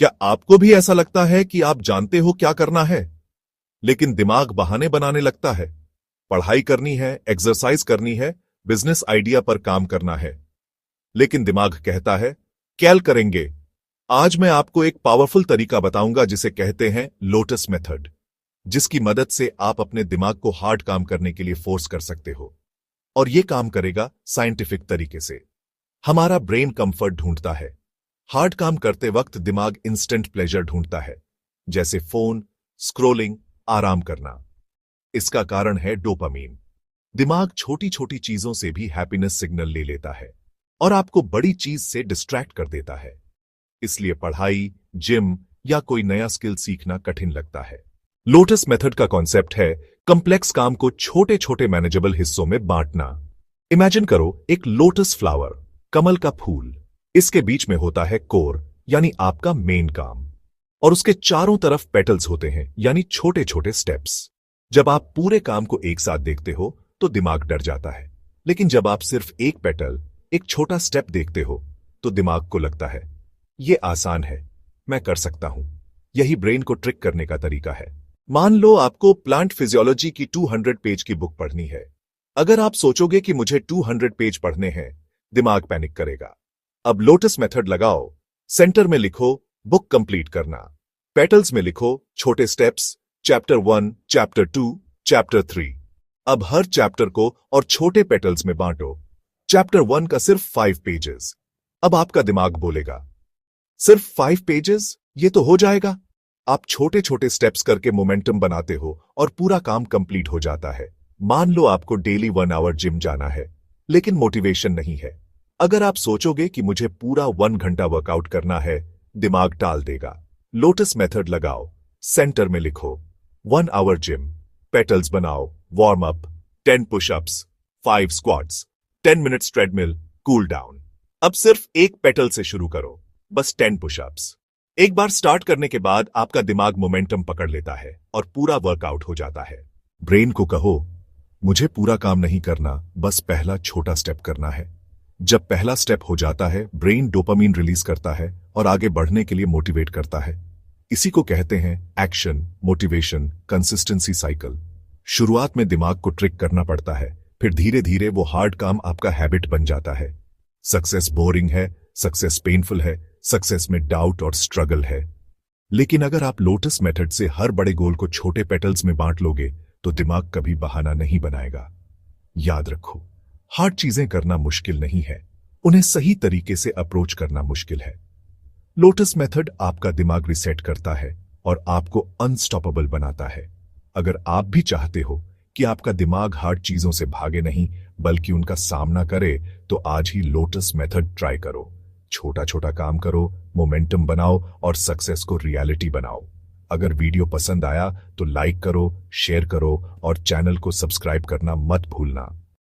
क्या आपको भी ऐसा लगता है कि आप जानते हो क्या करना है, लेकिन दिमाग बहाने बनाने लगता है? पढ़ाई करनी है, एक्सरसाइज करनी है, बिजनेस आइडिया पर काम करना है, लेकिन दिमाग कहता है कैल करेंगे। आज मैं आपको एक पावरफुल तरीका बताऊंगा जिसे कहते हैं लोटस मेथड, जिसकी मदद से आप अपने दिमाग को हार्ड काम करने के लिए फोर्स कर सकते हो। और यह काम करेगा साइंटिफिक तरीके से। हमारा ब्रेन कंफर्ट ढूंढता है। हार्ड काम करते वक्त दिमाग इंस्टेंट प्लेजर ढूंढता है, जैसे फोन, स्क्रोलिंग, आराम करना। इसका कारण है डोपामीन। दिमाग छोटी छोटी चीजों से भी हैप्पीनेस सिग्नल ले लेता है और आपको बड़ी चीज से डिस्ट्रैक्ट कर देता है। इसलिए पढ़ाई, जिम या कोई नया स्किल सीखना कठिन लगता है। लोटस मेथड का कॉन्सेप्ट है कंप्लेक्स काम को छोटे छोटे मैनेजेबल हिस्सों में बांटना। इमेजिन करो एक लोटस फ्लावर, कमल का फूल। इसके बीच में होता है कोर, यानी आपका मेन काम, और उसके चारों तरफ पेटल्स होते हैं, यानी छोटे छोटे स्टेप्स। जब आप पूरे काम को एक साथ देखते हो तो दिमाग डर जाता है, लेकिन जब आप सिर्फ एक पेटल, एक छोटा स्टेप देखते हो तो दिमाग को लगता है यह आसान है, मैं कर सकता हूं। यही ब्रेन को ट्रिक करने का तरीका है। मान लो आपको प्लांट फिजियोलॉजी की 200 पेज की बुक पढ़नी है। अगर आप सोचोगे कि मुझे 200 पेज पढ़ने हैं, दिमाग पैनिक करेगा। अब लोटस मेथड लगाओ। सेंटर में लिखो बुक कंप्लीट करना, पेटल्स में लिखो छोटे स्टेप्स, चैप्टर 1, चैप्टर 2, चैप्टर 3। अब हर चैप्टर को और छोटे पेटल्स में बांटो। चैप्टर 1 का सिर्फ 5 पेजेस। अब आपका दिमाग बोलेगा सिर्फ 5 पेजेस, ये तो हो जाएगा। आप छोटे छोटे स्टेप्स करके मोमेंटम बनाते हो और पूरा काम कंप्लीट हो जाता है। मान लो आपको डेली 1 आवर जिम जाना है, लेकिन मोटिवेशन नहीं है। अगर आप सोचोगे कि मुझे पूरा 1 घंटा वर्कआउट करना है, दिमाग टाल देगा। लोटस मेथड लगाओ। सेंटर में लिखो 1 आवर जिम, पेटल्स बनाओ, warm up, 10 pushups, 5 squats, 10 minutes treadmill, cool down. अब सिर्फ एक पेटल से शुरू करो, बस 10 पुशअप्स। एक बार स्टार्ट करने के बाद आपका दिमाग मोमेंटम पकड़ लेता है और पूरा वर्कआउट हो जाता है। ब्रेन को कहो मुझे पूरा काम नहीं करना, बस पहला छोटा स्टेप करना है। जब पहला स्टेप हो जाता है, ब्रेन डोपामीन रिलीज करता है और आगे बढ़ने के लिए मोटिवेट करता है। इसी को कहते हैं एक्शन, मोटिवेशन, कंसिस्टेंसी साइकिल। शुरुआत में दिमाग को ट्रिक करना पड़ता है, फिर धीरे धीरे वो हार्ड काम आपका हैबिट बन जाता है। सक्सेस बोरिंग है, सक्सेस पेनफुल है, सक्सेस में डाउट और स्ट्रगल है। लेकिन अगर आप लोटस मेथड से हर बड़े गोल को छोटे पेटल्स में बांट लोगे तो दिमाग कभी बहाना नहीं बनाएगा। याद रखो, हार्ड चीजें करना मुश्किल नहीं है, उन्हें सही तरीके से अप्रोच करना मुश्किल है। लोटस मेथड आपका दिमाग रिसेट करता है और आपको अनस्टॉपेबल बनाता है। अगर आप भी चाहते हो कि आपका दिमाग हार्ड चीजों से भागे नहीं बल्कि उनका सामना करे, तो आज ही लोटस मेथड ट्राई करो। छोटा छोटा काम करो, मोमेंटम बनाओ और सक्सेस को रियलिटी बनाओ। अगर वीडियो पसंद आया तो लाइक करो, शेयर करो और चैनल को सब्सक्राइब करना मत भूलना।